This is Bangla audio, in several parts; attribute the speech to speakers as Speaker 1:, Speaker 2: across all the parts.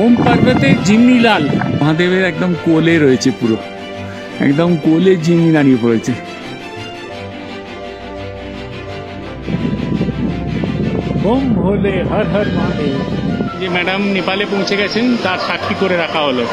Speaker 1: ওম পার্বতে জিমনিলাল মহাদেবের একদম কোলে রয়েছে, পুরো একদম কোলে জিমনি দাঁড়িয়ে পড়েছে। ওম ভোলে হর হর মহাদেব। যে ম্যাডাম নেপালে পৌঁছে গেছেন তার সাক্ষী করে রাখা হলো।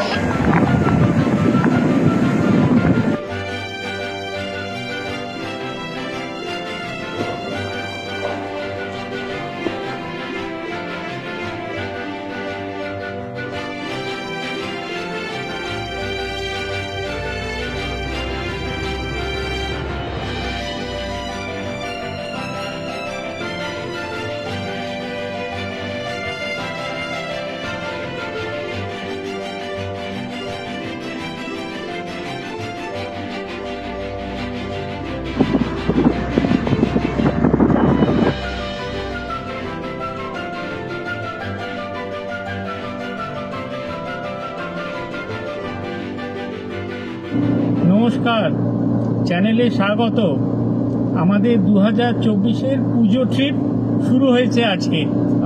Speaker 1: নমস্কার, চ্যানেলে স্বাগত। আমাদের 2024-এর পুজো ট্রিপ শুরু হয়েছে আজকে।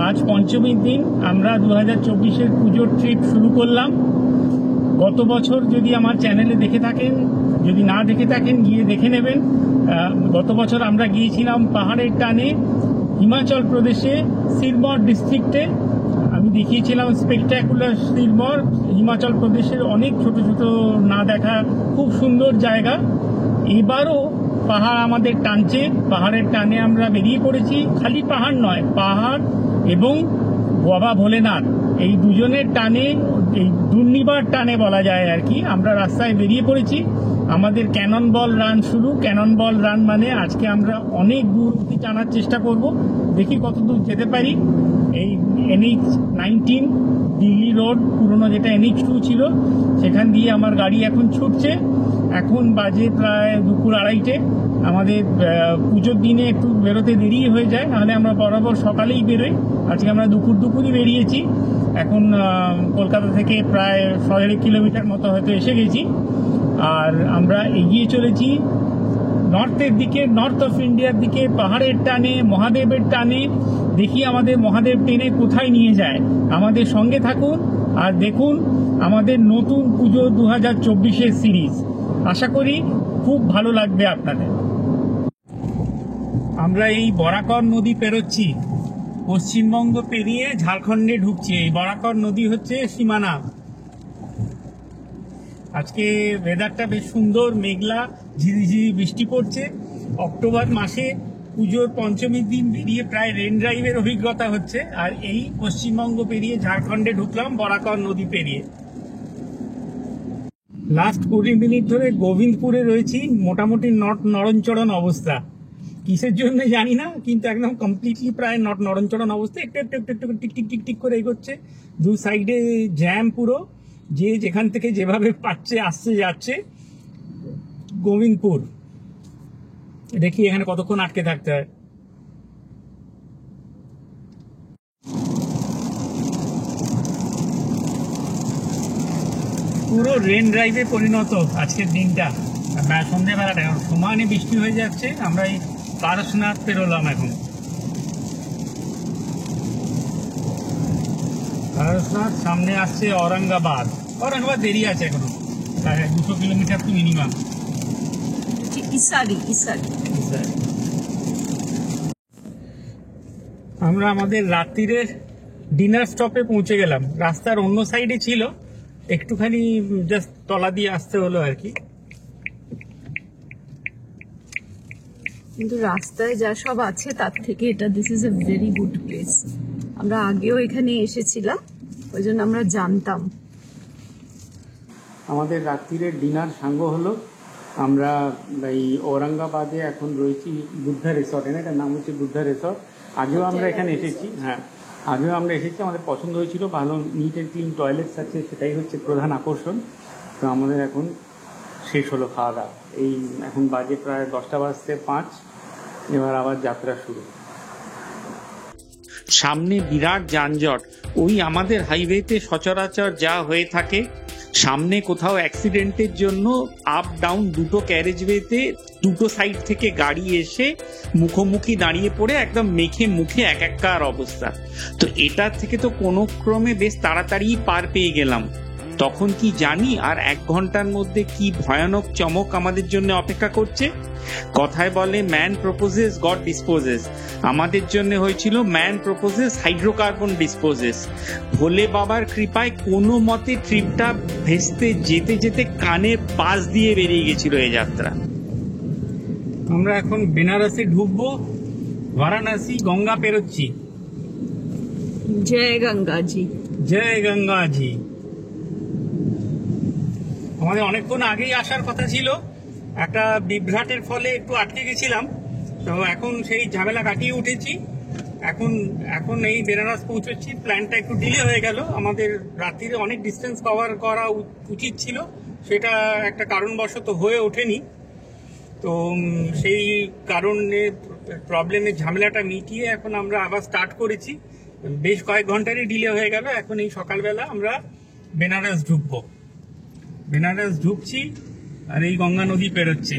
Speaker 1: আজ পঞ্চমীর দিন আমরা 2024-এর পুজোর ট্রিপ শুরু করলাম। গত বছর যদি আমার চ্যানেলে দেখে থাকেন, যদি না দেখে থাকেন গিয়ে দেখে নেবেন। গত বছর আমরা গিয়েছিলাম পাহাড়ের টানে হিমাচল প্রদেশে সিরমৌর ডিস্ট্রিক্টে। আমি দেখিয়েছিলাম স্পেকট্যাকুলার সিরমৌর, হিমাচল প্রদেশের অনেক ছোট ছোট না দেখা খুব সুন্দর জায়গা। এবারও পাহাড় আমাদের টানছে, পাহাড়ের টানে আমরা বেরিয়ে পড়েছি। খালি পাহাড় নয়, পাহাড় এবং বাবা ভোলেনাথ এই দুজনের টানে, এই দুর্নিবার টানে বলা যায় আর কি, আমরা রাস্তায় বেরিয়ে পড়েছি। আমাদের ক্যানন বল রান শুরু। ক্যানন বল রান মানে আজকে আমরা অনেক দূর অবধি টানার চেষ্টা করব, দেখি কত দূর যেতে পারি। এই NH-19 দিল্লি রোড, পুরনো যেটা NH-2 ছিল, সেখান দিয়ে আমার গাড়ি এখন ছুটছে। এখন বাজে প্রায় দুপুর 2:30। আমাদের পুজোর দিনে একটু বেরোতে দেরি হয়ে যায়, নাহলে আমরা বরাবর সকালেই বেরোই। আজকে আমরা দুপুরই বেরিয়েছি। এখন কলকাতা থেকে প্রায় 1.5 কিলোমিটার মতো হয়তো এসে গেছি। আর আমরা এগিয়ে চলেছি নর্থের দিকে, নর্থ অফ ইন্ডিয়ার দিকে, পাহাড়ের টানে, মহাদেবের টানে। দেখি আমাদের মহাদেব টেনে কোথায় নিয়ে যায়। আমাদের সঙ্গে থাকুন আর দেখুন আমাদের নতুন পুজো 2024-এর সিরিজ। আশা করি খুব ভালো লাগবে আপনাদের। আমরা এই বরাকর নদী পেরোচ্ছি, পশ্চিমবঙ্গ পেরিয়ে ঝাড়খণ্ডে ঢুকছি। এই বরাকর নদী হচ্ছে সীমানা। আজকে ওয়েদারটা বেশ সুন্দর, মেঘলা, ঝিরিঝিরি বৃষ্টি পড়ছে। অক্টোবর মাসে পুজোর পঞ্চমীর দিন বেরিয়ে প্রায় রেন ড্রাইভের অভিজ্ঞতা হচ্ছে। আর এই পশ্চিমবঙ্গ পেরিয়ে ঝাড়খণ্ডে ঢুকলাম বরাকর নদী পেরিয়ে। লাস্ট 20 মিনিট ধরে গোবিন্দপুরে রয়েছি। মোটামুটি নড়নচড়ন অবস্থা, কিসের জন্য জানি না, কিন্তু একদম কমপ্লিটলি প্রায় নড়নচড়ন অবস্থা। একটু একটু একটু একটু টিক টিক টিক টিক করে এগোচ্ছে। দু সাইডে জ্যাম পুরো, যে যেখান থেকে যেভাবে পাচ্ছে আসছে যাচ্ছে। গোবিন্দপুর, দেখি এখানে কতক্ষণ আটকে থাকতে হয়। পুরো রেন ড্রাইভে পরিণত আজকের দিনটা। সন্ধ্যেবেলাটা সমানে বৃষ্টি হয়ে যাচ্ছে। আমরা এই পারশনাথ পেরোলাম এখন। পারশনাথ, সামনে আসছে ঔরঙ্গাবাদ। দেরি আছে এখনো, 200 কিলোমিটার তো মিনিমাম। আমরা আমাদের রাত্রিরের ডিনার স্টপে পৌঁছে গেলাম। রাস্তার অন্য সাইডে ছিল, একটুখানি জাস্ট তলা দিয়ে আসতে হলো আর কি।
Speaker 2: কিন্তু রাস্তায় যা সব আছে তার থেকে এটা this is a very good place. আমরা আগেও এখানে এসেছিলাম, ওই জন্য আমরা জানতাম।
Speaker 1: আমাদের রাত্রিরের ডিনার সাঙ্গ হলো। আমরা এই ঔরঙ্গাবাদে এখন রয়েছি বুদ্ধা রিসর্ট, এটার নাম হচ্ছে বুদ্ধা রিসর্ট। আগেও আমরা এখানে এসেছি, আগেও আমরা এসেছি। আমাদের পছন্দ হয়েছিল, ভালো নিট অ্যান্ড ক্লিন টয়লেটস আছে, সেটাই হচ্ছে প্রধান আকর্ষণ। তো আমাদের এখন শেষ হলো খাওয়া দাওয়া। এই এখন বাজে প্রায় 10:05। এবার আবার যাত্রা শুরু। সামনে বিরাট যানজট, ওই আমাদের হাইওয়েতে সচরাচর যা হয়ে থাকে। সামনে কোথাও অ্যাক্সিডেন্টের জন্য আপ ডাউন দুটো ক্যারেজওয়েতে দুটো সাইড থেকে গাড়ি এসে মুখোমুখি দাঁড়িয়ে পড়ে একদম মেখে মুখে একাকার অবস্থা। তো এটার থেকে তো কোনো ক্রমে বেশ তাড়াতাড়ি পার পেয়ে গেলাম। তখন কি জানি আর 1 ঘন্টার মধ্যে কি ভয়ানক চমক আমাদের জন্য অপেক্ষা করছে। কথায় বলে ম্যান প্রপোজেস গড ডিসপোজেস, আমাদের জন্য হয়েছিল ম্যান প্রপোজেস হাইড্রোকার্বন ডিসপোজেস। ভোলে বাবার কৃপায় কোনো মতে ট্রিপটা ভেস্তে যেতে যেতে কানের পাশ দিয়ে বেরিয়ে গেছিল এই যাত্রা। আমরা এখন বেনারসে ঢুকবো, বারাণসী গঙ্গা পেরোচ্ছি।
Speaker 2: জয় গঙ্গাজি,
Speaker 1: জয় গঙ্গাজি। আমাদের অনেকক্ষণ আগেই আসার কথা ছিল, একটা বিভ্রাটের ফলে একটু আটকে গেছিলাম। তো এখন সেই ঝামেলা কাটিয়ে উঠেছি, এখন এই বেনারস পৌঁছচ্ছি। প্ল্যানটা একটু ডিলে হয়ে গেল, আমাদের রাত্রিরে অনেক ডিস্টেন্স কভার করা উচিত ছিল, সেটা একটা কারণবশত হয়ে ওঠেনি। তো সেই কারণে প্রবলেমের ঝামেলাটা মিটিয়ে এখন আমরা আবার স্টার্ট করেছি। বেশ কয়েক ঘন্টারই ডিলে হয়ে গেল। এখন এই সকালবেলা আমরা বেনারস ঢুকবো, বেনারস ঢুকছি আর এই গঙ্গা নদী পেরোচ্ছে।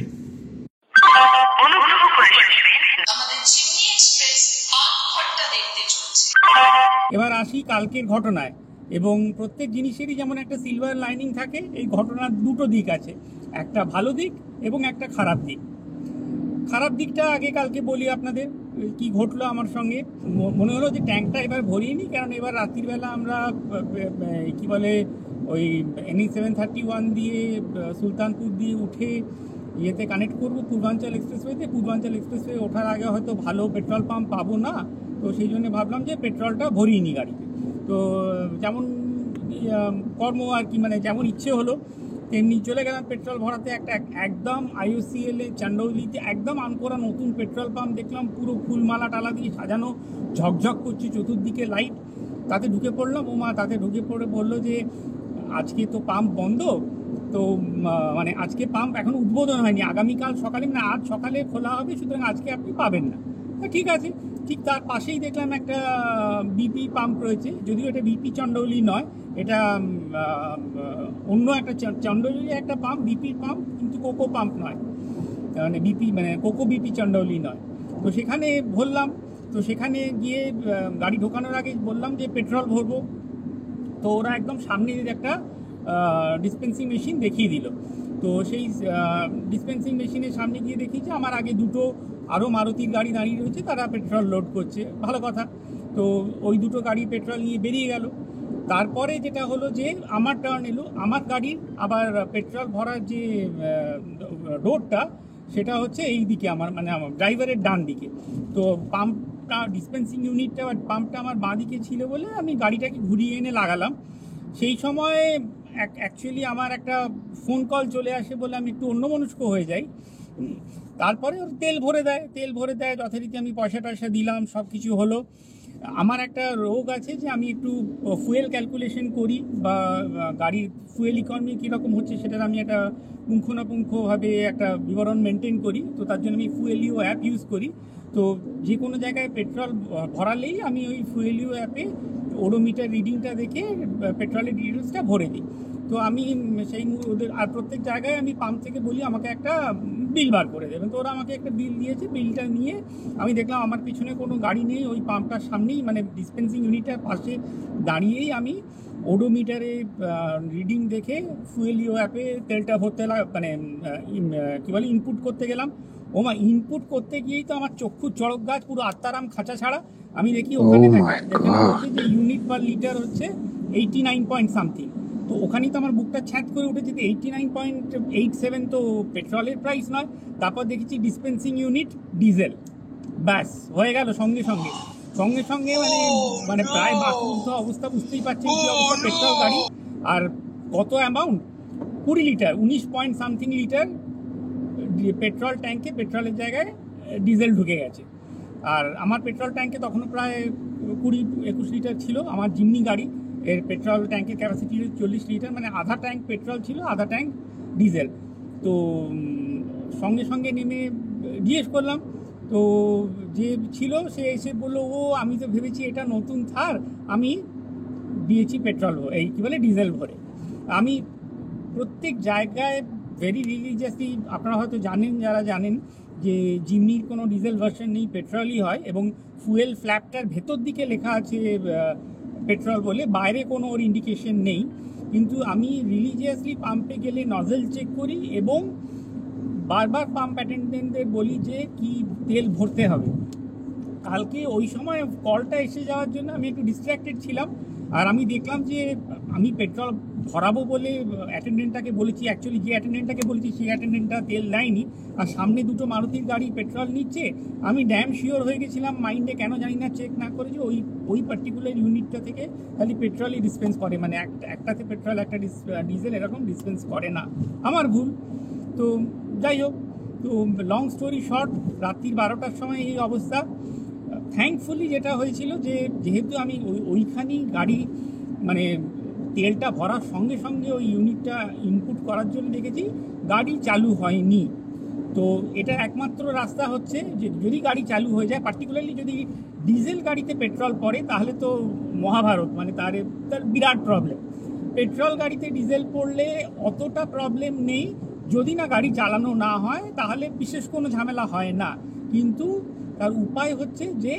Speaker 1: এবার আসি কালকের ঘটনায়। এবং প্রত্যেক জিনিসেরই যেমন একটা সিলভার লাইনিং থাকে, এই ঘটনার দুটো দিক আছে, একটা ভালো দিক এবং একটা খারাপ দিক। খারাপ দিকটা আগে কালকে বলি আপনাদের কি ঘটলো আমার সঙ্গে। মনে হলো যে ট্যাঙ্কটা এবার ভরিয়ে নিই, কারণ এবার রাত্রিবেলা আমরা কি বলে ওই NE731 দিয়ে সুলতানপুর দিয়ে উঠে ইয়েতে কানেক্ট করবো পূর্বাঞ্চল এক্সপ্রেসওয়েতে। পূর্বাঞ্চল এক্সপ্রেসওয়ে ওঠার আগে হয়তো ভালো পেট্রোল পাম্প পাবো না, তো সেই জন্য ভাবলাম যে পেট্রোলটা ভরিয়ে নিই গাড়িতে। তো যেমন কর্ম আর কি, মানে যেমন ইচ্ছে হলো তেমনি চলে গেলাম পেট্রোল ভরাতে। একটা একদম IOCL চান্ডৌলিতে একদম আনকোরা নতুন পেট্রোল পাম্প দেখলাম, পুরো ফুলমালা টালা দিয়ে সাজানো, ঝকঝক করছে চতুর্দিকে লাইট। তাতে ঢুকে পড়লাম। তাতে ঢুকে পড়ে বললো যে আজকে তো পাম্প বন্ধ, তো মানে আজকে পাম্প এখন উদ্বোধন হয়নি, আগামীকাল সকালে মানে আজ সকালে খোলা হবে, সুতরাং আজকে আপনি পাবেন না। ঠিক আছে। ঠিক তার পাশেই দেখলাম একটা BP পাম্প রয়েছে, যদিও এটা BP চন্ডৌলি নয়, এটা অন্য একটা চন্ডৌলির একটা পাম্প, BP পাম্প, কিন্তু কোকো পাম্প নয়, মানে BP মানে কোকো BP চন্ডৌলি নয়। তো সেখানে ভরলাম। তো সেখানে গিয়ে গাড়ি ঢোকানোর আগে বললাম যে পেট্রোল ভরবো, তো ওরা একদম সামনে একটা ডিসপেন্সিং মেশিন দেখিয়ে দিল। তো সেই ডিসপেন্সিং মেশিনের সামনে গিয়ে দেখি যে আমার আগে দুটো আরও মারুতির গাড়ি দাঁড়িয়ে রয়েছে, তারা পেট্রোল লোড করছে, ভালো কথা। তো ওই দুটো গাড়ি পেট্রোল নিয়ে বেরিয়ে গেল। তারপরে যেটা হলো যে আমার টার্ন এলো, আমার গাড়ির আবার পেট্রোল ভরার যে রোডটা সেটা হচ্ছে এই দিকে, আমার মানে আমার ড্রাইভারের ডান দিকে। তো পাম্পটা ডিসপেন্সিং ইউনিটটা পাম্পটা আমার বাঁ দিকে ছিল বলে আমি গাড়িটাকে ঘুরিয়ে এনে লাগালাম। সেই সময় অ্যাকচুয়ালি আমার একটা ফোন কল চলে আসে বলে আমি একটু অন্যমনস্ক হয়ে যাই। তারপরে ওর তেল ভরে দেয় যথারীতি, আমি পয়সা টয়সা দিলাম, সব কিছু হলো। আমার একটা রোগ আছে যে আমি একটু ফুয়েল ক্যালকুলেশন করি, বা গাড়ির ফুয়েল ইকোনমি কীরকম হচ্ছে সেটার আমি একটা পুঙ্খানুপুঙ্খভাবে একটা বিবরণ মেনটেন করি। তো তার জন্য আমি ফুয়েলিও অ্যাপ ইউজ করি। তো যে কোনো জায়গায় পেট্রোল ভরালেই আমি ওই ফুয়েলিও অ্যাপে ওডোমিটার রিডিংটা দেখে পেট্রোলের ডিটেলসটা ভরে দিই। তো আমি সেই ওদের আর প্রত্যেক জায়গায় আমি পাম্প থেকে বলি আমাকে একটা বিল বার করে দেবেন। তো ওরা আমাকে একটা বিল দিয়েছে। বিলটা নিয়ে আমি দেখলাম আমার পিছনে কোনো গাড়ি নেই, ওই পাম্পটার সামনেই মানে ডিসপেন্সিং ইউনিটটার পাশে দাঁড়িয়েই আমি ওডোমিটারে রিডিং দেখে ফুয়েলিও অ্যাপে তেলটা ভরতে মানে কী বলে ইনপুট করতে গেলাম। ইনপুট করতে গিয়েই তো আমার চক্ষু চড়ক গাছ, পুরো আত্মারাম খাঁচা ছাড়া। আমি দেখি ওখানে যে ইউনিট পার লিটার হচ্ছে 89 পয়েন্ট সামথিং। তো ওখানেই তো আমার বুকটা ছ্যাঁত করে উঠেছে যে 89.87 তো পেট্রোলের প্রাইস নয়। তারপর দেখেছি ডিসপেন্সিং ইউনিট ডিজেল, ব্যাস হয়ে গেল সঙ্গে সঙ্গে মানে প্রায় বাকরুদ্ধ অবস্থা, বুঝতেই পারছেন কি অবস্থা পেট্রোল গাড়ি। আর কত amount, 20 litre 19 point something litre petrol ট্যাঙ্কে পেট্রোলের জায়গায় ডিজেল ঢুকে গেছে। আর আমার পেট্রোল ট্যাঙ্কে তখনও প্রায় 20-21 লিটার ছিল। আমার জিমনি গাড়ি, এর পেট্রোল ট্যাঙ্কের ক্যাপাসিটি 40 লিটার, মানে আধা ট্যাঙ্ক পেট্রোল ছিল, আধা ট্যাঙ্ক ডিজেল। তো সঙ্গে নেমে জিজ্ঞেস করলাম, তো যে ছিল সে এসে বললো, আমি তো ভেবেছি এটা নতুন থার, আমি দিয়েছি পেট্রোল এই কী বলে ডিজেল ভরে। আমি প্রত্যেক জায়গায় ভেরি রিলিজিয়াসলি, আপনারা হয়তো জানেন, যারা জানেন যে জিমনির কোনো ডিজেল ভার্সন নেই, পেট্রোলই হয়, এবং ফুয়েল ফ্ল্যাপটার ভেতর দিকে লেখা আছে পেট্রোল বলে, বাইরে কোনো ওর ইন্ডিকেশন নেই। কিন্তু আমি রিলিজিয়াসলি পাম্পে গেলে নজেল চেক করি এবং বারবার পাম্প অ্যাটেন্ডেন্টদের বলি যে কি তেল ভরতে হবে। কালকে ওই সময় কলটা এসে যাওয়ার জন্য আমি একটু ডিস্ট্র্যাক্টেড ছিলাম, আর আমি দেখলাম যে আমি পেট্রোল ভরাবো বলে অ্যাটেন্ডেন্টটাকে বলেছি, অ্যাকচুয়ালি যে অ্যাটেন্ডেন্টটাকে বলেছি সেই অ্যাটেন্ডেন্টটা তেল দেয়নি, আর সামনে দুটো মারুতির গাড়ি পেট্রোল নিচ্ছে। আমি ড্যাম শিওর হয়ে গেছিলাম মাইন্ডে, কেন জানি না চেক না করে, যে ওই পার্টিকুলার ইউনিটটা থেকে খালি পেট্রোলই ডিসপেন্স করে, মানে একটাতে পেট্রোল একটা ডিজেল এরকম ডিসপেন্স করে না। আমার ভুল। তো যাই হোক, তো লং স্টোরি শর্ট, রাত্রির 12টার সময় এই অবস্থা। থ্যাঙ্কফুলি যেটা হয়েছিল যে যেহেতু আমি ওইখানেই গাড়ি মানে তেলটা ভরার সঙ্গে সঙ্গে ওই ইউনিটটা ইনপুট করার জন্য দেখেছি গাড়ি চালু হয়নি। তো এটা একমাত্র রাস্তা হচ্ছে যে যদি গাড়ি চালু হয়ে যায়, পার্টিকুলারলি যদি ডিজেল গাড়িতে পেট্রোল পড়ে তাহলে তো মহাভারত, মানে তার বিরাট প্রবলেম। পেট্রোল গাড়িতে ডিজেল পড়লে অতটা প্রবলেম নেই, যদি না গাড়ি চালানো না হয় তাহলে বিশেষ কোনো ঝামেলা হয় না। কিন্তু তার উপায় হচ্ছে যে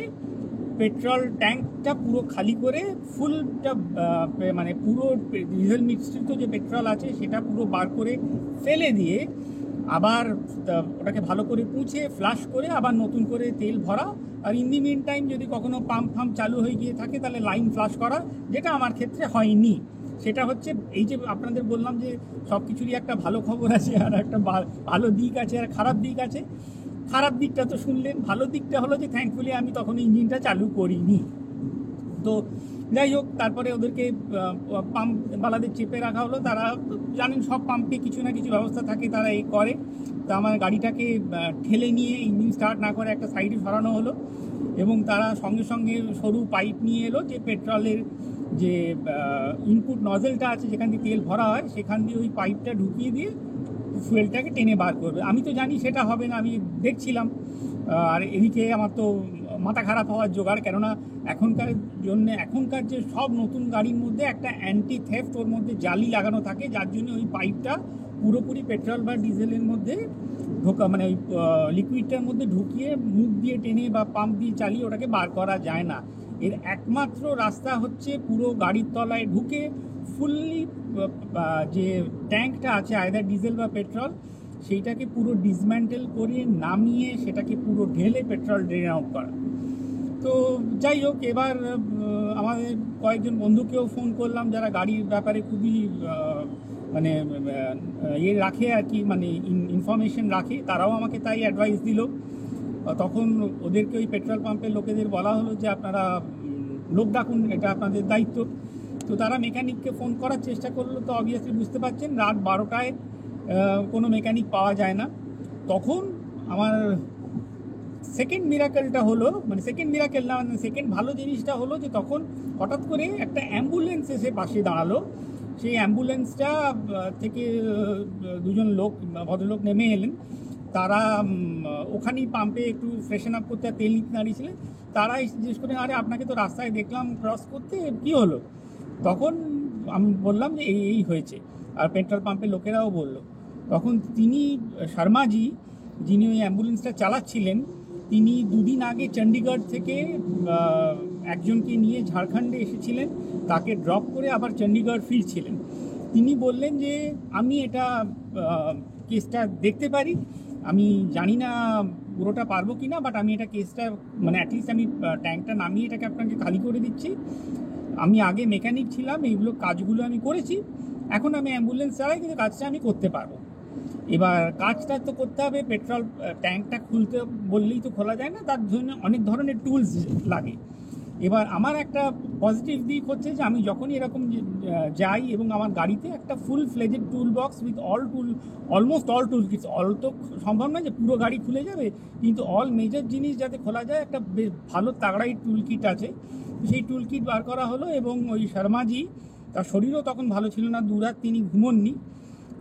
Speaker 1: পেট্রোল ট্যাঙ্কটা পুরো খালি করে ফুলটা মানে পুরো ডিজেল মিশ্রিত যে পেট্রোল আছে সেটা পুরো বার করে ফেলে দিয়ে আবার ওটাকে ভালো করে পুঁছে ফ্লাশ করে আবার নতুন করে তেল ভরা। আর ইন দি মিন টাইম যদি কখনো পাম্প চালু হয়ে গিয়ে থাকে তাহলে লাইন ফ্লাশ করা, যেটা আমার ক্ষেত্রে হয়নি। সেটা হচ্ছে এই যে আপনাদের বললাম যে সব কিছুরই একটা ভালো খবর আছে আর একটা ভালো দিক আছে আর খারাপ দিক আছে। খারাপ দিকটা তো শুনলেন, ভালো দিকটা হলো যে থ্যাঙ্কফুলি আমি তখন ইঞ্জিনটা চালু করিনি। তো যাই হোক, তারপরে ওদেরকে পাম্পওয়ালাদের চেপে রাখা হলো। তারা জানেন সব পাম্পে কিছু না কিছু ব্যবস্থা থাকে, তারা এই করে। তো আমার গাড়িটাকে ঠেলে নিয়ে ইঞ্জিন স্টার্ট না করে একটা সাইডে সরানো হলো, এবং তারা সঙ্গে সঙ্গে সরু পাইপ নিয়ে এলো যে পেট্রোলের যে ইনপুট নজেলটা আছে যেখান দিয়ে তেল ভরা হয় সেখান দিয়ে ওই পাইপটা ঢুকিয়ে দিয়ে ফুয়েলটাকে টেনে বার করবে। আমি তো জানি সেটা হবে না, আমি দেখছিলাম। আর এদিকে আমার তো মাথা খারাপ হওয়ার জোগাড়, কেননা এখনকার যে সব নতুন গাড়ির মধ্যে একটা অ্যান্টি থেফট ওর মধ্যে জালি লাগানো থাকে, যার জন্য ওই পাইপটা পুরোপুরি পেট্রোল বা ডিজেলের মধ্যে মানে ওই লিকুইডটার মধ্যে ঢুকিয়ে মুখ দিয়ে টেনে বা পাম্প দিয়ে চালিয়ে ওটাকে বার করা যায় না। এর একমাত্র রাস্তা হচ্ছে পুরো গাড়ির তলায় ঢুকে ফুললি যে ট্যাঙ্কটা আছে আইদার ডিজেল বা পেট্রোল, সেইটাকে পুরো ডিসম্যান্টেল করে নামিয়ে সেটাকে পুরো ঢেলে পেট্রোল ড্রেন আউট করা। তো যাই হোক, এবার আমাদের কয়েকজন বন্ধুকেও ফোন করলাম যারা গাড়ির ব্যাপারে খুবই মানে ইয়ে রাখে আর কি, মানে ইনফরমেশন রাখে, তারাও আমাকে তাই অ্যাডভাইস দিল। তখন ওদেরকে ওই পেট্রোল পাম্পের লোকেদের বলা হলো যে আপনারা লোক ডাকুন, এটা আপনাদের দায়িত্ব। তো তারা মেকানিককে ফোন করার চেষ্টা করলো। তো অবভিয়াসলি বুঝতে পারছেন রাত 12টায় কোনো মেকানিক পাওয়া যায় না। তখন আমার সেকেন্ড মিরাকেলটা হলো, মানে সেকেন্ড মিরাকেল না, মানে সেকেন্ড ভালো জিনিসটা হলো যে তখন হঠাৎ করে একটা অ্যাম্বুলেন্স এসে পাশে দাঁড়ালো। সেই অ্যাম্বুলেন্সটা থেকে দুজন ভদ্রলোক নেমে এলেন। তারা ওখানেই পাম্পে একটু ফ্রেশন আপ করতে তেল নিতে দাঁড়িয়েছিলেন। তারাই জিজ্ঞেস করে, আরে আপনাকে তো রাস্তায় দেখলাম ক্রস করতে, কি হলো? তখন আমি বললাম যে এই হয়েছে, আর পেট্রোল পাম্পের লোকেরাও বললো। তখন তিনি শর্মাজি, যিনি ওই অ্যাম্বুলেন্সটা চালাচ্ছিলেন, তিনি দুদিন আগে চণ্ডীগড় থেকে একজনকে নিয়ে ঝাড়খণ্ডে এসেছিলেন, তাকে ড্রপ করে আবার চণ্ডীগড় ফিরছিলেন। তিনি বললেন যে আমি এটা কেসটা দেখতে পারি, আমি জানি না পুরোটা পারবো কি না, বাট আমি এটা কেসটা মানে অ্যাটলিস্ট আমি ট্যাঙ্কটা নামিয়ে এটাকে আপনাকে খালি করে দিচ্ছি। আমি আগে মেকানিক ছিলাম, এইগুলো কাজগুলো আমি করেছি, এখন আমি অ্যাম্বুলেন্স চালাই, কিন্তু কাজটা আমি করতে পারবো। এবার কাজটা তো করতে হবে, পেট্রোল ট্যাঙ্কটা খুলতে বললেই তো খোলা যায় না, তার জন্য অনেক ধরনের টুলস লাগে। এবার আমার একটা পজিটিভ দিক হচ্ছে যে আমি যখনই এরকম যাই এবং আমার গাড়িতে একটা full fledged tool box with almost all tool kits, all তো সম্ভব নয় যে পুরো গাড়ি খুলে যাবে, কিন্তু অল মেজর জিনিস যাতে খোলা যায় একটা বেশ ভালো তাগড়াই টুল কিট আছে। সেই টুল কিট বার করা হলো, এবং ওই শর্মাজি, তার শরীরও তখন ভালো ছিল না, দুরাত তিনি ঘুমননি,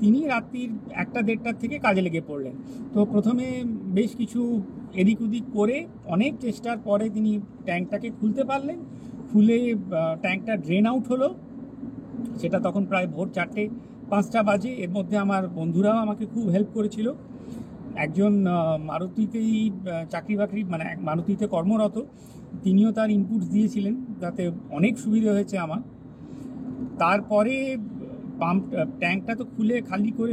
Speaker 1: তিনি রাত্রির 1টা-1:30টার থেকে কাজে লেগে পড়লেন। তো প্রথমে বেশ কিছু এদিক ওদিক করে অনেক চেষ্টার পরে তিনি ট্যাঙ্কটাকে খুলতে পারলেন। খুলে ট্যাঙ্কটা ড্রেন আউট হলো। সেটা তখন প্রায় ভোর 4টে 5টা বাজে। এর মধ্যে আমার বন্ধুরাও আমাকে খুব হেল্প করেছিল। একজন মারুতিতেই চাকরি বাকরি মানে মারুতিতে কর্মরত, তিনিও তার ইনপুটস দিয়েছিলেন, যাতে অনেক সুবিধা হয়েছে আমার। তারপরে পাম্প ট্যাঙ্কটা তো খুলে খালি করে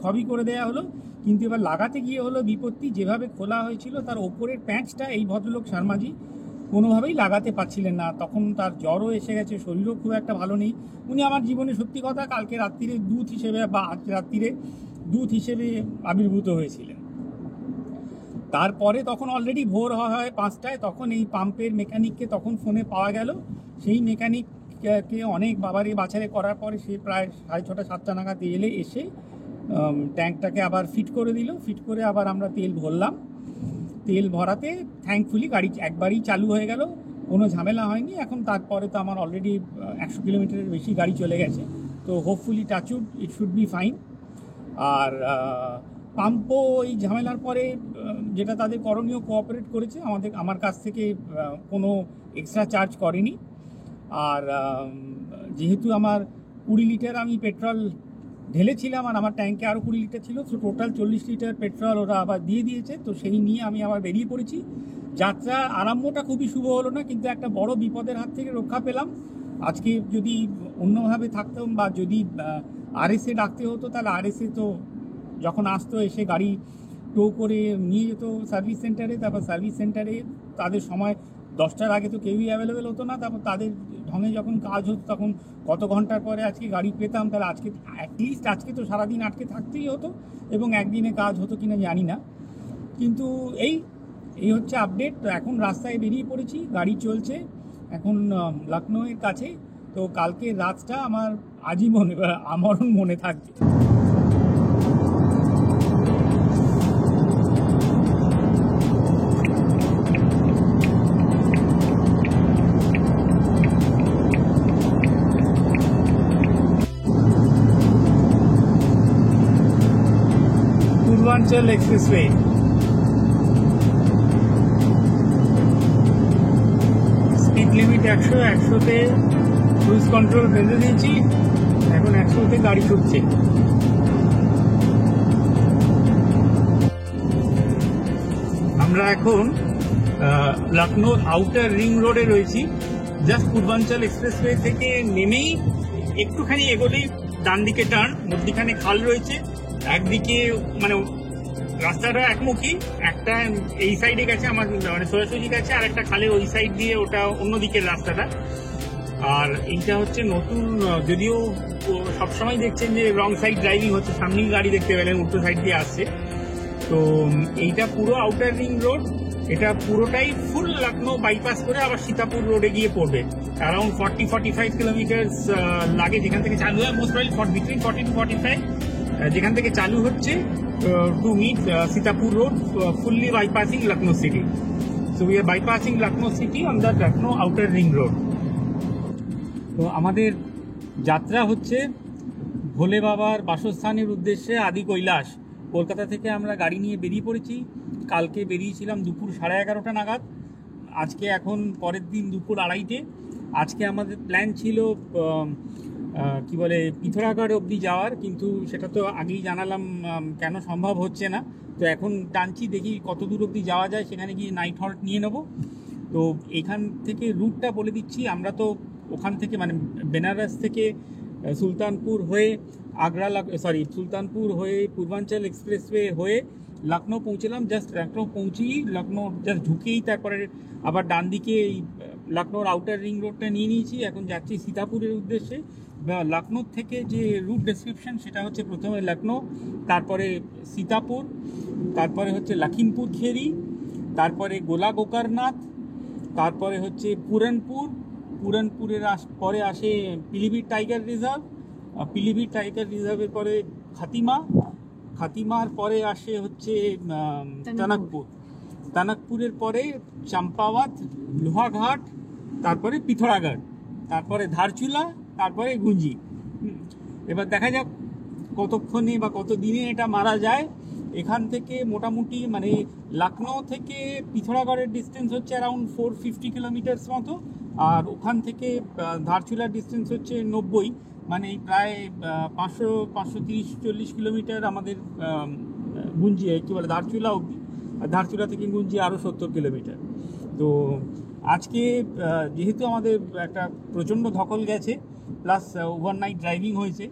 Speaker 1: সবই করে দেওয়া হলো, কিন্তু এবার লাগাতে গিয়ে হলো বিপত্তি। যেভাবে খোলা হয়েছিল তার ওপরের প্যাঁচটা এই ভদ্রলোক শর্মাজি কোনোভাবেই লাগাতে পারছিলেন না। তখন তার জ্বরও এসে গেছে, শরীরও খুব একটা ভালো নেই। উনি আমার জীবনে সত্যি কথা কালকে রাত্রিরে দূত হিসেবে বা আজ রাত্রিরে দূত হিসেবে আবির্ভূত হয়েছিলেন। তারপরে তখন অলরেডি ভোর হয় 5টায়, তখন এই পাম্পের মেকানিককে তখন ফোনে পাওয়া গেল। সেই মেকানিককে অনেক বাবারে বাছারে করার পরে সে প্রায় 6:30 7টা নাগাদ এসে ট্যাঙ্কটাকে আবার ফিট করে দিল। ফিট করে আবার আমরা তেল ভরলাম। তেল ভরাতে থ্যাঙ্কফুলি গাড়ি একবারই চালু হয়ে গেল, কোনো ঝামেলা হয়নি। এখন তারপরে তো আমার অলরেডি 100 কিলোমিটারের বেশি গাড়ি চলে গেছে, তো hopefully touch wood it should be fine. আর পাম্পও এই ঝামেলার পরে যেটা তাদের করণীয় কোঅপারেট করেছে, আমার কাছ থেকে কোনো এক্সট্রা চার্জ করেনি। আর যেহেতু আমার 20 লিটার আমি পেট্রোল ঢেলেছিলাম আর আমার ট্যাঙ্কে আরও 20 লিটার ছিল, তো টোটাল 40 লিটার পেট্রোল ওরা আবার দিয়ে দিয়েছে। তো সেই নিয়ে আমি আবার বেরিয়ে পড়েছি। যাত্রা আরম্ভটা খুবই শুভ হলো না, কিন্তু একটা বড় বিপদের হাত থেকে রক্ষা পেলাম। আজকে যদি অন্যভাবে থাকতাম বা যদি আরএসএ ডাকতে হতো, তাহলে আরএসএ তো যখন আসতো এসে গাড়ি টো করে নিয়ে যেত সার্ভিস সেন্টারে। তারপর সার্ভিস সেন্টারে তাদের সময় 10টার আগে তো কেউই অ্যাভেলেবেল হতো না। তারপর তাদের ঢঙে যখন কাজ হতো তখন কত ঘন্টার পরে আজকে গাড়ি পেতাম। তাহলে আজকে অ্যাটলিস্ট আজকে তো সারাদিন আটকে থাকতেই হতো, এবং একদিনে কাজ হতো কিনা জানি না। কিন্তু এই হচ্ছে আপডেট। তো এখন রাস্তায় বেরিয়ে পড়েছি, গাড়ি চলছে এখন লখনৌয়ের কাছে। তো কালকে রাতটা আমার আজীবন আমরণ মনে থাকবে। পূর্বাঞ্চল এক্সপ্রেসওয়ে, স্পিড লিমিট 100, 100তে ক্রুজ কন্ট্রোল বেঁধে দিয়েছি। এখন 100তে গাড়ি ছুটছে। আমরা এখন লখনৌ আউটার রিং রোডে রয়েছি। জাস্ট পূর্বাঞ্চল এক্সপ্রেসওয়ে থেকে নেমেই একটুখানি এগোলেই ডান দিকে টার্ন, মধ্যিখানে খাল রয়েছে। একদিকে মানে রাস্তাটা একমুখী, একটা এই সাইডে গেছে আমার মানে সোজাসুজি গেছে, আর একটা খালের ওই সাইড দিয়ে ওটা অন্যদিকের রাস্তাটা। আর এইটা হচ্ছে নতুন, যদিও সবসময় দেখছেন যে রং সাইড ড্রাইভিং হচ্ছে, সামনেই গাড়ি দেখতে পেলেন উল্টো সাইড দিয়ে আসছে। তো এইটা পুরো আউটার রিং রোড, এটা পুরোটাই ফুল লখনৌ বাইপাস করে আবার সীতাপুর রোডে গিয়ে পড়বে। অ্যারাউন্ড 40-45 কিলোমিটার লাগে যেখান থেকে চালু হয়, মোস্ট প্রবাবলি বিটুইন 40 to 45 যেখান থেকে চালু হচ্ছে to meet Sitapur road, fully bypassing Lucknow city. So we are bypassing Lucknow city on the Lucknow outer ring road. তো আমাদের যাত্রা হচ্ছে ভোলে বাবার বাসস্থানের উদ্দেশ্যে আদি কৈলাস। কলকাতা থেকে আমরা গাড়ি নিয়ে বেরিয়ে পড়েছি। কালকে বেরিয়েছিলাম দুপুর 11:30 নাগাদ, আজকে এখন পরের দিন দুপুর 2:30টে। আজকে আমাদের প্ল্যান ছিল কি বলে পিথোরাগড় অবধি যাওয়ার, কিন্তু সেটা তো আগেই জানালাম কেন সম্ভব হচ্ছে না। তো এখন টানছি, দেখি কত দূর অবধি যাওয়া যায়, সেখানে গিয়ে নাইট হল্ট নিয়ে নেব। তো এখান থেকে রুটটা বলে দিচ্ছি। আমরা তো ওখান থেকে মানে বেনারস থেকে সুলতানপুর হয়ে সুলতানপুর হয়ে পূর্বাঞ্চল এক্সপ্রেসওয়ে হয়ে লখনৌ পৌঁছলাম। জাস্ট লখনৌ পৌঁছেই লখনৌ জাস্ট ঢুকেই তারপরে আবার ডান দিকে এই লখনৌর আউটার রিং রোডটা নিয়ে নিয়েছি। এখন যাচ্ছি সীতাপুরের উদ্দেশ্যে। লখনৌ থেকে যে রুট ডেসক্রিপশন সেটা হচ্ছে প্রথমে লখনৌ, তারপরে সীতাপুর, তারপরে হচ্ছে লখিমপুর খেরি, তারপরে গোলা গোকর্ণনাথ, তারপরে হচ্ছে পুরনপুরের পরে আসে Pilibhit tiger reserve, Pilibhit tiger রিজার্ভের পরে খাতিমার পরে আসে হচ্ছে টনকপুরের পরে চম্পাওয়াত, লোহাঘাট, তারপরে পিথোরাগড়, তারপরে ধারচুলা, তারপরে গুঞ্জি। এবার দেখা যাক কতক্ষণে বা কত দিনে এটা মারা যায়। এখান থেকে মোটামুটি মানে লখনৌ থেকে পিথোরাগড়ের ডিস্টেন্স হচ্ছে অ্যারাউন্ড 450 কিলোমিটার্স মতো, আর ওখান থেকে ধারচুলার ডিস্টেন্স হচ্ছে 90। মানে এই প্রায় 530-40 কিলোমিটার আমাদের গুঞ্জি কি বলে ধারচুলা অবধি, আর ধারচুলা থেকে গুঞ্জি আরও 70 কিলোমিটার। তো আজকে যেহেতু আমাদের একটা প্রচণ্ড ধকল গেছে, প্লাস ওভারনাইট ড্রাইভিং হয়েছে,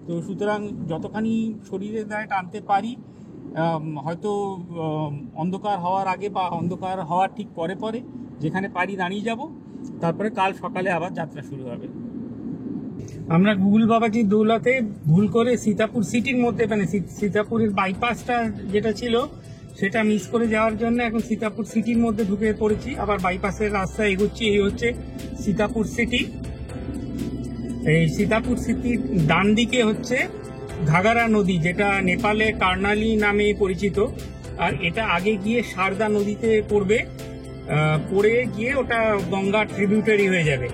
Speaker 1: তো সুতরাং যতখানি শরীরের দ্বারা টানতে পারি, হয়তো অন্ধকার হওয়ার আগে বা অন্ধকার হওয়ার ঠিক পরে পরে যেখানে পারি দাঁড়িয়ে যাব, তারপরে কাল সকালে আবার যাত্রা শুরু হবে। আমরা গুগল বাবাজির দৌলতে ভুল করে সীতাপুর সিটির মধ্যে, মানে সীতাপুরের বাইপাসটা যেটা ছিল সেটা মিস করে যাওয়ার জন্য এখন সীতাপুর সিটির মধ্যে ঢুকে পড়েছি, আবার বাইপাসের রাস্তায় এগোচ্ছি। এই হচ্ছে সীতাপুর সিটি। এই সীতাপুর সিটির ডান দিকে হচ্ছে ঘাগারা নদী, যেটা নেপালে কার্নালি নামে পরিচিত, আর এটা আগে গিয়ে সারদা নদীতে পড়বে, পড়ে গিয়ে ওটা গঙ্গা ট্রিবিউটারি হয়ে যাবে।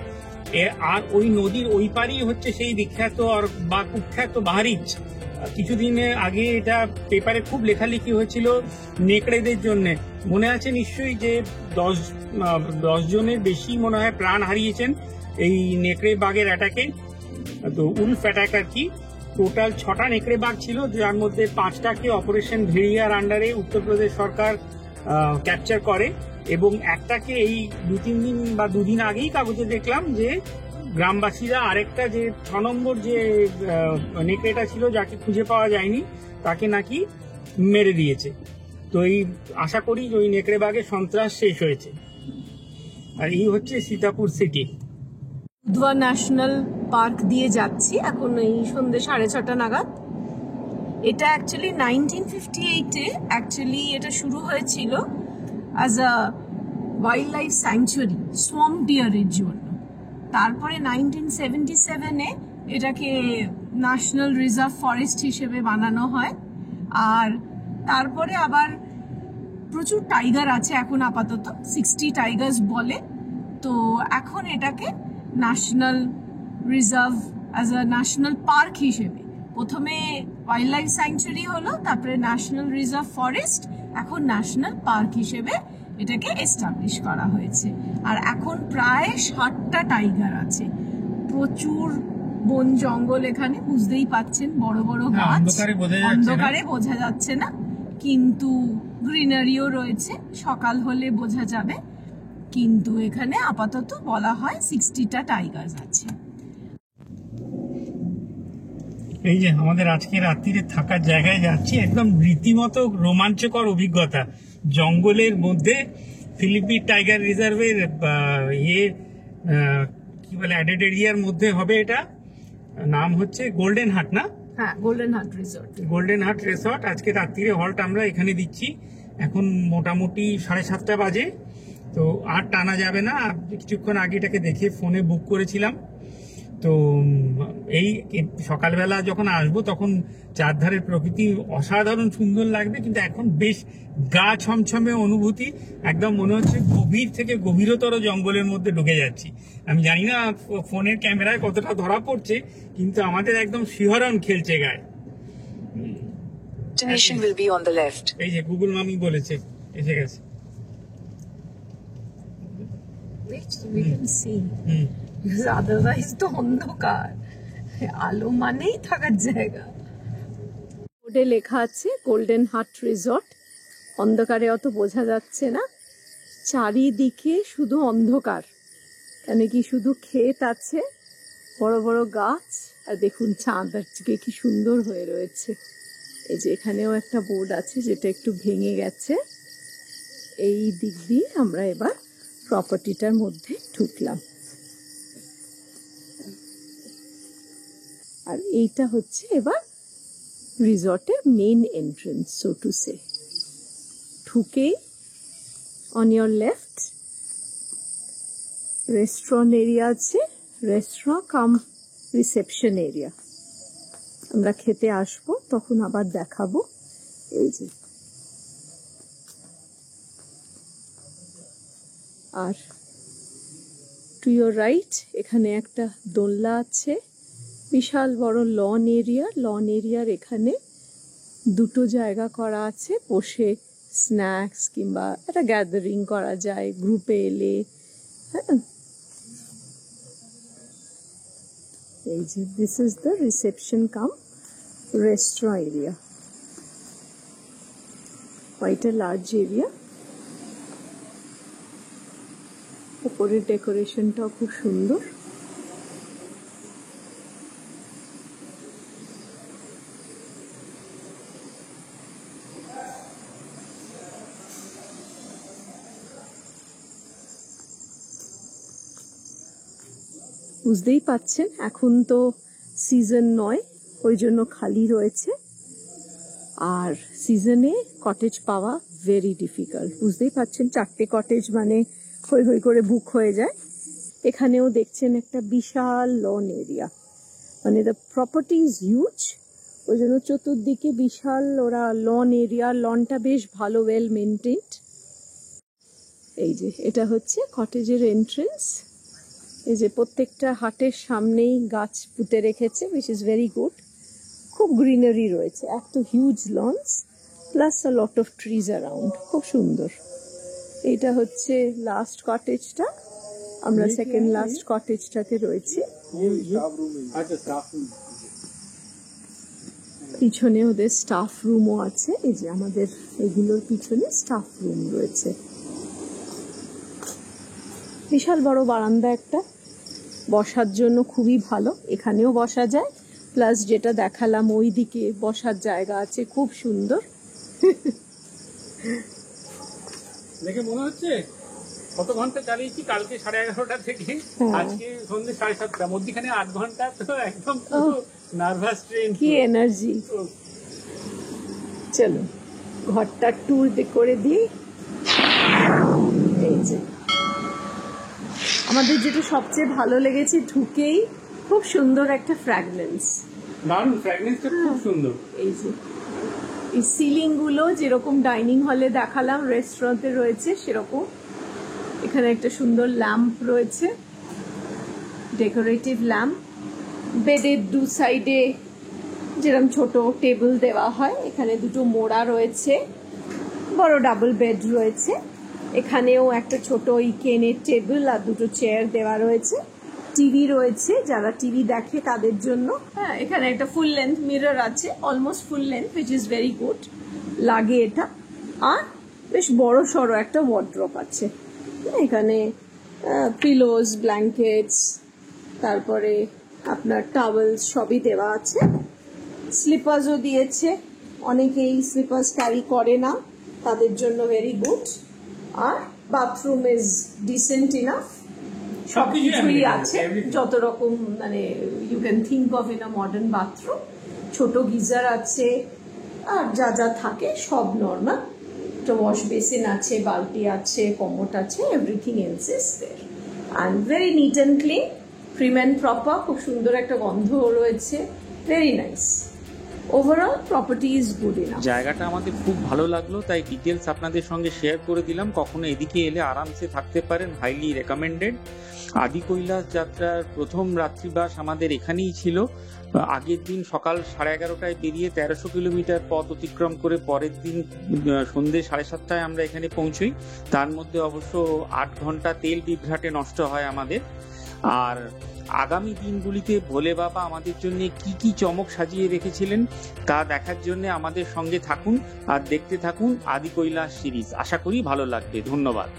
Speaker 1: আর ওই নদীর ওই পারই হচ্ছে সেই বিখ্যাত বা কুখ্যাত বাহারিচ। কিছুদিন আগে এটা পেপারে খুব লেখালেখি হয়েছিল নেকড়েদের জন্য, মনে আছে নিশ্চয়ই, যে 10 জনের বেশি মনে হয় প্রাণ হারিয়েছেন এই নেকড়ে বাঘের অ্যাটাকে। তো উলফ অ্যাটাক আর কি। টোটাল 6টা নেকড়ে বাঘ ছিল, যার মধ্যে 5টাকে অপারেশন ভেড়িয়ার আন্ডারে উত্তরপ্রদেশ সরকার ক্যাপচার করে, এবং একটাকে এই 2-3 দিন বা 2 দিন আগেই কাগজে দেখলাম যে গ্রামবাসীরা আরেকটা যে 6 নম্বর যে নেকড়েটা ছিল যাকে খুঁজে পাওয়া যায়নি, তাকে নাকি মেরে দিয়েছে। তো এই আশা করি ওই নেকড়ে বাঘের সন্ত্রাস শেষ হয়েছে। আর এই হচ্ছে Sitapur city.
Speaker 2: Dudhwa national park দিয়ে যাচ্ছি এখন এই সন্ধ্যে 6:30 নাগাদ। এটা অ্যাকচুয়ালি 1958-এ অ্যাকচুয়ালি এটা শুরু হয়েছিল as a wildlife sanctuary swamp ডিয়ারের জন্য। তারপরে 1977-এ এটাকে ন্যাশনাল রিজার্ভ ফরেস্ট হিসেবে বানানো হয়। আর তারপরে আবার প্রচুর টাইগার আছে এখন, আপাতত 60 টাইগার্স বলে। তো এখন এটাকে national reserve as a national park হিসেবে, প্রথমে ওয়াইল্ড লাইফ স্যাংচুয়ারি হলো, তারপরে ন্যাশনাল রিজার্ভ ফরেস্ট, এখন ন্যাশনাল পার্ক হিসেবে এটাকে এস্টাবলিশ করা হয়েছে। আর এখন প্রায় 60টা টাইগার আছে, প্রচুর বন জঙ্গল এখানে, বুঝতেই পাচ্ছেন, বড় বড় গাছ, অন্ধকারে বোঝা যাচ্ছে না, কিন্তু গ্রিনারিও রয়েছে, সকাল হলে বোঝা যাবে। কিন্তু এখানে আপাতত বলা হয় 60টা টাইগার্স আছে।
Speaker 1: এই যে আমাদের আজকে রাত্রিরে থাকার জায়গায় যাচ্ছি, একদম রীতিমতো রোমাঞ্চকর অভিজ্ঞতা। জঙ্গলের মধ্যে ফিলিপি টাইগার রিজার্ভের কি বলে অ্যাডেড এরিয়ার মধ্যে হবে। এটা নাম হচ্ছে গোল্ডেন হাট, না?
Speaker 2: হ্যাঁ, গোল্ডেন হাট রিসর্ট।
Speaker 1: গোল্ডেন হাট রিসর্ট। আজকে রাত্রিরে হল্ট আমরা এখানে দিচ্ছি। এখন মোটামুটি 7:30 বাজে, তো আর টানা যাবে না। কিছুক্ষণ আগে এটাকে দেখে ফোনে বুক করেছিলাম। তো এই সকালবেলা যখন আসবো তখন চারধারের প্রকৃতি অসাধারণ সুন্দর লাগবে, কিন্তু এখন বেশ গা ছমছমে অনুভূতি, একদম মনে হচ্ছে গভীর থেকে গভীরতর জঙ্গলের মধ্যে ঢুকে যাচ্ছি। আমি জানি না ফোনের ক্যামেরায় কতটা ধরা পড়ছে, কিন্তু আমাদের একদম শিহরণ খেলছে গায়ে। এই যে গুগল মামি বলেছে এসে গেছে।
Speaker 2: আদারওয়াইজ তো অন্ধকার, আলো মানেই থাকার জায়গা। বোর্ডে লেখা আছে গোল্ডেন হাট রিসর্ট, অন্ধকারে অত বোঝা যাচ্ছে না, চারিদিকে শুধু অন্ধকার, কেন কি শুধু ক্ষেত আছে, বড় বড় গাছ, আর দেখুন চাঁদ আজকে কি সুন্দর হয়ে রয়েছে। এই যে এখানেও একটা বোর্ড আছে যেটা একটু ভেঙে গেছে। এই দিক দিয়ে আমরা এবার প্রপার্টিটার মধ্যে ঢুকলাম। আর এইটা হচ্ছে এবার রিসর্টের main entrance, so to say. ঢুকেই on your left restaurant area আছে, রেস্টুরেন্ট কাম রিসেপশন এরিয়া। আমরা খেতে আসবো তখন আবার দেখাবো। এই যে, আর টু ইয়োর রাইট এখানে একটা দোলনা আছে, বিশাল বড় লন এরিয়া। লন এরিয়ার এখানে 2টো জায়গা করা আছে, বসে স্ন্যাক্স কিংবা একটা গ্যাদারিং করা যায় গ্রুপে এলে। হ্যাঁ, এই যে this is the reception cum restaurant area, quite a large area. উপরের ডেকোরেশনটাও খুব সুন্দর। বুঝতেই পাচ্ছেন এখন তো সিজন নয়, ওই জন্য খালি রয়েছে। আর সিজনে কটেজ পাওয়া ভেরি ডিফিকাল্ট। বুঝতেই পাচ্ছেন 4টে কটেজ মানে হই হই করে বুক হয়ে যায়। এখানেও দেখছেন একটা বিশাল লন এরিয়া, মানে দ্য প্রপার্টি ইজ হিউজ, ওই জন্য চতুর্দিকে বিশাল ওরা লন এরিয়া। লনটা বেশ ভালো, ওয়েল মেনটেন্ড। এই যে এটা হচ্ছে কটেজের এন্ট্রেন্স। এই যে প্রত্যেকটা হাটের সামনেই গাছ পুঁতে রেখেছে, উইচ ইজ ভেরি গুড। খুব গ্রিনারি রয়েছে, এত huge lawns plus a lot of trees around, খুব সুন্দর। এটা হচ্ছে লাস্ট কটেজটা, আমরা সেকেন্ড লাস্ট কটেজটাতে রয়েছি। পিছনে ওদের স্টাফ রুমও আছে। এই যে আমাদের এগুলোর পিছনে স্টাফ রুম রয়েছে। বিশাল বড় বারান্দা একটা, বসার জন্য খুবই ভালো। এখানেও বসা যায়, প্লাস যেটা দেখালাম ওই দিকে বসার জায়গা আছে, খুব সুন্দর।
Speaker 1: দেখে মনে হচ্ছে কত ঘন্টা চালিয়েছি, কালকে 11:30টা থেকে আজকে সন্ধ্যে 7:30, মধ্যখানে 8 ঘন্টা। তো একদম নার্ভাস ট্রেন,
Speaker 2: কি এনার্জি। চলো ঘরটা ট্যুর করে দিই। এই যে আমাদের যেটা সবচেয়ে ভালো লেগেছে, ঢুকেই খুব সুন্দর একটা ফ্র্যাগনেন্স,
Speaker 1: দারুণ ফ্র্যাগনেন্সটা খুব সুন্দর।
Speaker 2: এই যে এই সিলিং গুলো যেরকম ডাইনিং হলে দেখালাম রেস্টুরেন্টে রয়েছে সেরকম। এখানে একটা সুন্দর ল্যাম্প রয়েছে, ডেকোরেটিভ ল্যাম্প। বেডের দু সাইডে যেরকম ছোট টেবিল দেওয়া হয়, এখানে দুটো মোড়া রয়েছে, বড় ডাবল বেড রয়েছে। এখানেও একটা ছোট ইকেনের টেবিল আর দুটো চেয়ার দেওয়া রয়েছে। টিভি রয়েছে, যারা টিভি দেখে তাদের জন্য। হ্যাঁ, এখানে একটা ফুল লেন্থ মিরর আছে, almost full length, which is very good লাগে এটা। আর বেশ বড় সড়ো একটা ওয়ার্ড্রপ আছে। এখানে পিলোস, ব্ল্যাঙ্কেটস, তারপরে আপনার টাওয়েলস সবই দেওয়া আছে। স্লিপার্সও দিয়েছে, অনেকেই স্লিপার্স ক্যারি করে না, তাদের জন্য ভেরি গুড। আর বাথরুম ইজ ডিসেন্ট ইনাফ, সবকিছুই আছে যত রকম মানে you can think of in a modern bathroom. ছোট গিজার আছে, আর যা যা থাকে সব নর্মাল। একটা ওয়াশ বেসিন আছে, বালতি আছে, কমোট আছে, everything else is there. And very neat and clean, prim and proper. খুব সুন্দর একটা গন্ধ রয়েছে, very nice. Overall property is good enough.
Speaker 3: জায়গাটা আমাদের খুব ভালো লাগলো, তাই ডিটেলস আপনাদের সঙ্গে শেয়ার করে দিলাম। কখনো এদিকে এলে আরামসে থাকতে পারেন, হাইলি রেকমেন্ডেড। আদি কৈলাস যাত্রার প্রথম রাত্রিবাস আমাদের এখানেই ছিল। আগের দিন সকাল 11:30টায় বেরিয়ে 1300 কিলোমিটার পথ অতিক্রম করে পরের দিন সন্ধ্যে 7:30টায় আমরা এখানে পৌঁছই। তার মধ্যে অবশ্য 8 ঘন্টা তেল বিভ্রাটে নষ্ট হয় আমাদের। আর আগামী দিনগুলিতে ভোলে বাবা আমাদের জন্য কি কি চমক সাজিয়ে রেখেছিলেন তা দেখার জন্য আমাদের সঙ্গে থাকুন আর দেখতে থাকুন আদি কৈলাস সিরিজ। আশা করি ভালো লাগবে। ধন্যবাদ।